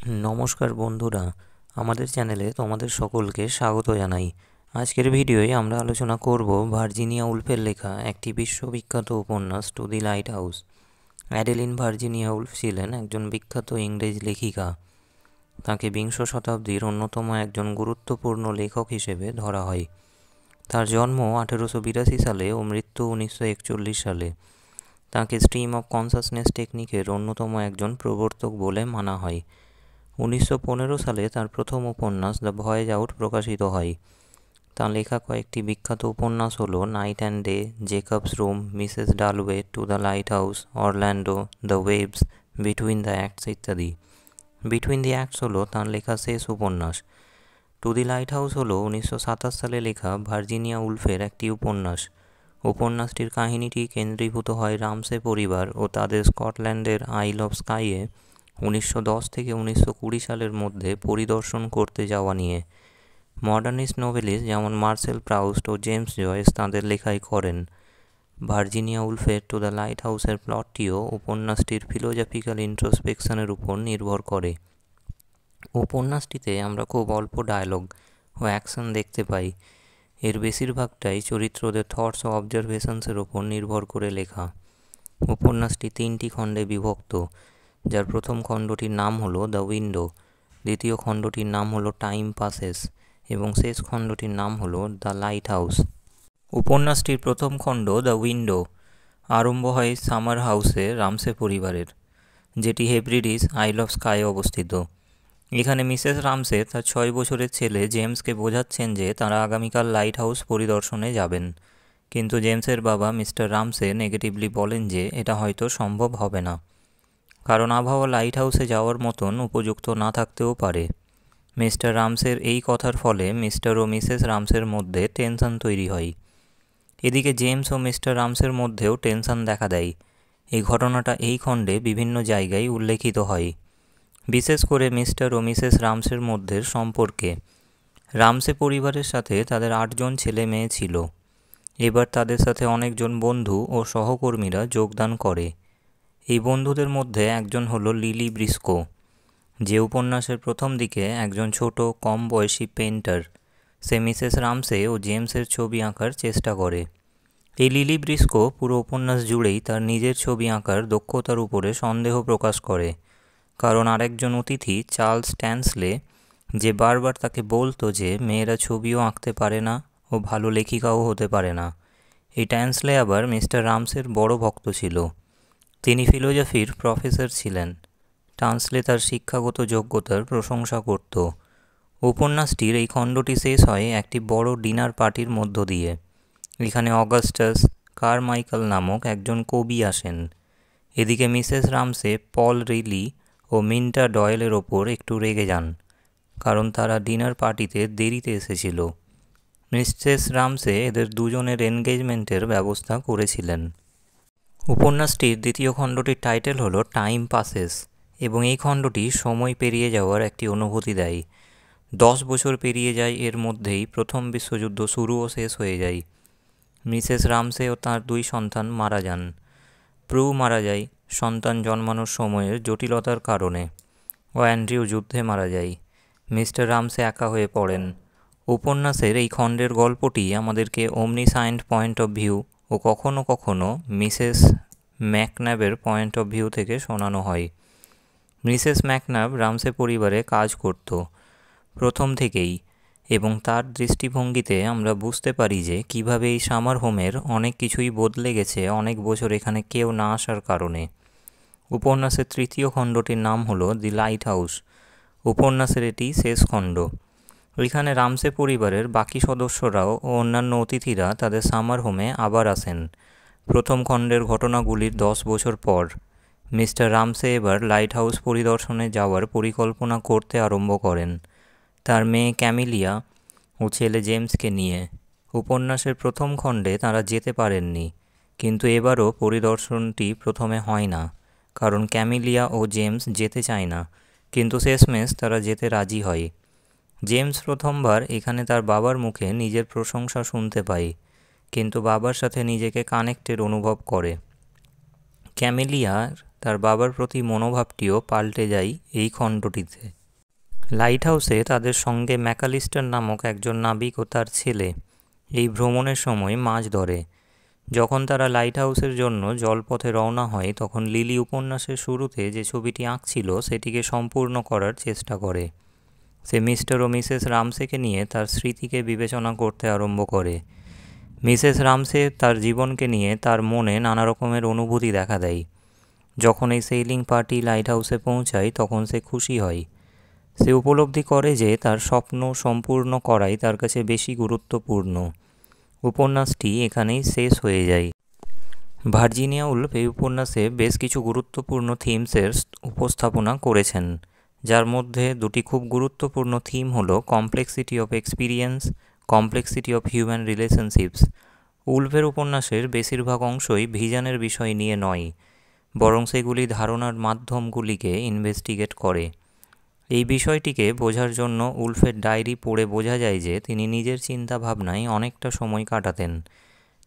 নমস্কার বন্ধুরা, আমাদের চ্যানেলে তোমাদের সকলকে স্বাগত জানাই। আজকের ভিডিওয়ে আমরা আলোচনা করব ভার্জিনিয়া উলফের লেখা একটি বিশ্ববিখ্যাত উপন্যাস to the lighthouse. Adeline Virginia Woolf ছিলেন একজন বিখ্যাত ইংরেজ লেখিকা। তাকে বিংশ শতাব্দীর অন্যতম একজন গুরুত্বপূর্ণ লেখক হিসেবে ধরা হয়। তার জন্ম 1882 সালে ও মৃত্যু 1941 সালে। তাকে স্ট্রিম অফ কনসাসনেস টেকনিকের অন্যতম একজন প্রবর্তক বলে মানা হয়। 1915 সালে তার প্রথম উপন্যাস দ্য ভয়েজ আউট প্রকাশিত হয়। তার লেখা কয়েকটি বিখ্যাত উপন্যাস হলো night and day, Jacob's room, Mrs Dalloway, to the lighthouse, Orlando, the waves, between the acts ইত্যাদি। বিটুইন দ্য অ্যাক্টস হলো তার লেখা শেষ উপন্যাস। টু দি লাইট হাউস হলো 1927 সালে লেখা ভার্জিনিয়া উলফের একটি উপন্যাস। উপন্যাসটির কাহিনীটি কেন্দ্রীভূত হয় রামসে পরিবার ও তাদের স্কটল্যান্ডের আইল অফ স্কাইয়ে 1910 থেকে 1920 সালের মধ্যে পরিদর্শন করতে যাওয়া নিয়ে। মডার্নিস্ট নোভেলিস্ট যেমন মার্সেল প্রাউস্ট ও জেমস জয়েস তাঁদের লেখাই করেন। ভার্জিনিয়া উলফের টু দ্য লাইট হাউসের প্লটটিও উপন্যাসটির ফিলোজফিক্যাল ইন্ট্রোস্পেকশনের উপর নির্ভর করে। উপন্যাসটিতে আমরা খুব অল্প ডায়লগ ও অ্যাকশন দেখতে পাই। এর বেশিরভাগটাই চরিত্রদের থটস ও অবজারভেশনসের ওপর নির্ভর করে লেখা। উপন্যাসটি 3টি খণ্ডে বিভক্ত, যার প্রথম খণ্ডটির নাম হলো দ্য উইন্ডো, দ্বিতীয় খণ্ডটির নাম হলো টাইম পাসেস এবং শেষ খণ্ডটির নাম হলো দ্য লাইট হাউস। উপন্যাসটির প্রথম খণ্ড দ্য উইন্ডো আরম্ভ হয় সামার হাউসে রামসে পরিবারের, যেটি হেব্রিডিস আইল অফ স্কাই অবস্থিত। এখানে মিসেস রামসে তার 6 বছরের ছেলে জেমসকে বোঝাচ্ছেন যে তারা আগামীকাল লাইট হাউস পরিদর্শনে যাবেন, কিন্তু জেমসের বাবা মিস্টার রামসে নেগেটিভলি বলেন যে এটা হয়তো সম্ভব হবে না, কারণ আবহাওয়া লাইট হাউসে যাওয়ার মতন উপযুক্ত না থাকতেও পারে। মিস্টার রামসের এই কথার ফলে মিস্টার ও মিসেস রামসের মধ্যে টেনশন তৈরি হয়। এদিকে জেমস ও মিস্টার রামসের মধ্যেও টেনশন দেখা দেয়। এই ঘটনাটা এই খণ্ডে বিভিন্ন জায়গায় উল্লেখিত হয়, বিশেষ করে মিস্টার ও মিসেস রামসের মধ্যে সম্পর্কে। রামসে পরিবারের সাথে তাদের 8 জন ছেলে মেয়ে ছিল। এবার তাদের সাথে অনেকজন বন্ধু ও সহকর্মীরা যোগদান করে। এই বন্ধুদের মধ্যে একজন হলো লিলি ব্রিস্কো, যে উপন্যাসের প্রথম দিকে একজন ছোট কম বয়সী পেন্টার। সে মিসেস রামসে ও জেমসের ছবি আঁকার চেষ্টা করে। এই লিলি ব্রিস্কো পুরো উপন্যাস জুড়েই তার নিজের ছবি আঁকার দক্ষতার উপরে সন্দেহ প্রকাশ করে, কারণ আরেকজন অতিথি চার্লস ট্যান্সলে, যে বারবার তাকে বলতো যে মেয়েরা ছবিও আঁকতে পারে না ও ভালো লেখিকাও হতে পারে না। এই ট্যান্সলে আবার মিস্টার রামসের বড় ভক্ত ছিল। তিনি ফিলোজফির প্রফেসর ছিলেন। ট্যান্সলে তার শিক্ষাগত যোগ্যতার প্রশংসা করত। উপন্যাসটির এই খণ্ডটি শেষ হয় একটি বড় ডিনার পার্টির মধ্য দিয়ে। এখানে অগাস্টাস কারমাইকেল নামক একজন কবি আসেন। এদিকে মিসেস রামসে পল রিলি ও মিন্টা ডয়েলের ওপর একটু রেগে যান, কারণ তারা ডিনার পার্টিতে দেরিতে এসেছিল। মিসেস রামসে এদের দুজনের এনগেজমেন্টের ব্যবস্থা করেছিলেন। উপন্যাসটির দ্বিতীয় খণ্ডটির টাইটেল হলো টাইম পাসেস এবং এই খণ্ডটি সময় পেরিয়ে যাওয়ার একটি অনুভূতি দেয়। 10 বছর পেরিয়ে যায় এর মধ্যেই প্রথম বিশ্বযুদ্ধ শুরু ও শেষ হয়ে যায়। মিসেস রামসে ও তাঁর 2 সন্তান মারা যান। প্রু মারা যায় সন্তান জন্মানোর সময়ের জটিলতার কারণে, ও অ্যান্ড্রিউ যুদ্ধে মারা যায়। মিস্টার রামসে একা হয়ে পড়েন। উপন্যাসের এই খণ্ডের গল্পটি আমাদেরকে ওমনিসায়েন্ট পয়েন্ট অফ ভিউ ও কখনো কখনো মিসেস ম্যাকন্যাবের পয়েন্ট অফ ভিউ থেকে শোনানো হয়। মিসেস ম্যাকন্যাব রামসে পরিবারে কাজ করত প্রথম থেকেই, এবং তার দৃষ্টিভঙ্গিতে আমরা বুঝতে পারি যে কিভাবে এই সামার হোমের অনেক কিছুই বদলে গেছে অনেক বছর এখানে কেউ না আসার কারণে। উপন্যাসের তৃতীয় খণ্ডটির নাম হলো দি লাইট হাউস। উপন্যাসের এটি শেষ খণ্ড। এখানে রামসে পরিবারের বাকি সদস্যরাও ও অন্যান্য অতিথিরা তাদের সামার হোমে আবার আসেন। প্রথম খণ্ডের ঘটনাগুলির 10 বছর পর মিস্টার রামসে এবার লাইট হাউস পরিদর্শনে যাওয়ার পরিকল্পনা করতে আরম্ভ করেন, তার মেয়ে ক্যামিলিয়া ও ছেলে জেমসকে নিয়ে। উপন্যাসের প্রথম খণ্ডে তারা যেতে পারেননি, কিন্তু এবারও পরিদর্শনটি প্রথমে হয় না, কারণ ক্যামিলিয়া ও জেমস যেতে চায় না, কিন্তু শেষমেশ তারা যেতে রাজি হয়। জেমস প্রথমবার এখানে তার বাবার মুখে নিজের প্রশংসা শুনতে পায়, কিন্তু বাবার সাথে নিজেকে কানেক্টেড অনুভব করে। ক্যামিলিয়ার তার বাবার প্রতি মনোভাবটিও পাল্টে যায় এই খণ্ডটিতে। লাইট হাউসে তাদের সঙ্গে ম্যাকালিস্টার নামক একজন নাবিক ও তার ছেলে এই ভ্রমণের সময় মাছ ধরে। যখন তারা লাইট হাউসের জন্য জলপথে রওনা হয় তখন লিলি উপন্যাসের শুরুতে যে ছবিটি আঁকছিল সেটিকে সম্পূর্ণ করার চেষ্টা করে। সে মিস্টার ও মিসেস রামসেকে নিয়ে তার স্মৃতিকে বিবেচনা করতে আরম্ভ করে। মিসেস রামসে তার জীবনকে নিয়ে তার মনে নানা রকমের অনুভূতি দেখা দেয়। যখন এই সেইলিং পার্টি লাইট হাউসে পৌঁছায় তখন সে খুশি হয়। সে উপলব্ধি করে যে তার স্বপ্ন সম্পূর্ণ করাই তার কাছে বেশি গুরুত্বপূর্ণ। উপন্যাসটি এখানেই শেষ হয়ে যায়। ভার্জিনিয়া উলফ এই উপন্যাসে বেশ কিছু গুরুত্বপূর্ণ থিমসের উপস্থাপনা করেছেন, যার মধ্যে দুটি খুব গুরুত্বপূর্ণ থিম হলো complexity of experience, complexity of human relationships. উলফের উপন্যাসের বেশিরভাগ অংশই ভিশনের বিষয় নিয়ে নয়, বরং সেগুলি ধারণার মাধ্যমগুলিকে ইনভেস্টিগেট করে। এই বিষয়টিকে বোঝার জন্য উলফের ডায়েরি পড়ে বোঝা যায় যে তিনি নিজের চিন্তাভাবনায় অনেকটা সময় কাটাতেন।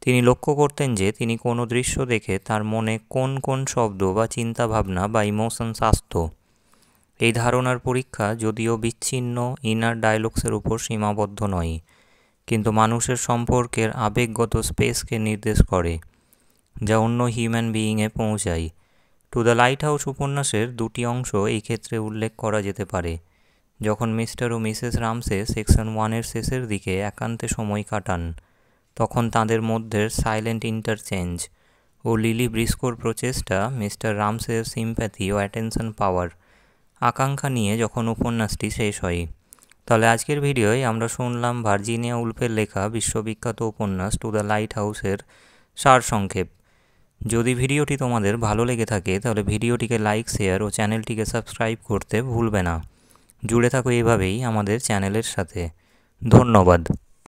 তিনি লক্ষ্য করতেন যে তিনি কোনো দৃশ্য দেখে তার মনে কোন কোন শব্দ বা চিন্তাভাবনা বা ইমোশনস আসত। এই ধারণার পরীক্ষা যদিও বিচ্ছিন্ন ইনার ডায়ালগসের উপর সীমাবদ্ধ নয়, কিন্তু মানুষের সম্পর্কের আবেগগত স্পেসকে নির্দেশ করে, যা অন্য হিউম্যান বিইংয়ে পৌঁছায়। টু দ্য লাইট হাউস উপন্যাসের দুটি অংশ এই ক্ষেত্রে উল্লেখ করা যেতে পারে। যখন মিস্টার ও মিসেস রামসে সেকশন 1-এর শেষের দিকে একান্তে সময় কাটান, তখন তাদের মধ্যে সাইলেন্ট ইন্টারচেঞ্জ ও লিলি ব্রিস্কোর প্রচেষ্টা মিস্টার রামসের সিম্প্যাথি ও অ্যাটেনশন পাওয়ার আকাঙ্ক্ষা নিয়ে যখন উপন্যাসটি শেষ হয়। তাহলে আজকের ভিডিওয় আমরা শুনলাম ভার্জিনিয়া উলফের লেখা বিশ্ববিখ্যাত উপন্যাস টু দ্য লাইট হাউসের সারসংক্ষেপ। যদি ভিডিওটি তোমাদের ভালো লেগে থাকে তাহলে ভিডিওটিকে লাইক, শেয়ার ও চ্যানেলটিকে সাবস্ক্রাইব করতে ভুলবে না। জুড়ে থাকো এভাবেই আমাদের চ্যানেলের সাথে। ধন্যবাদ।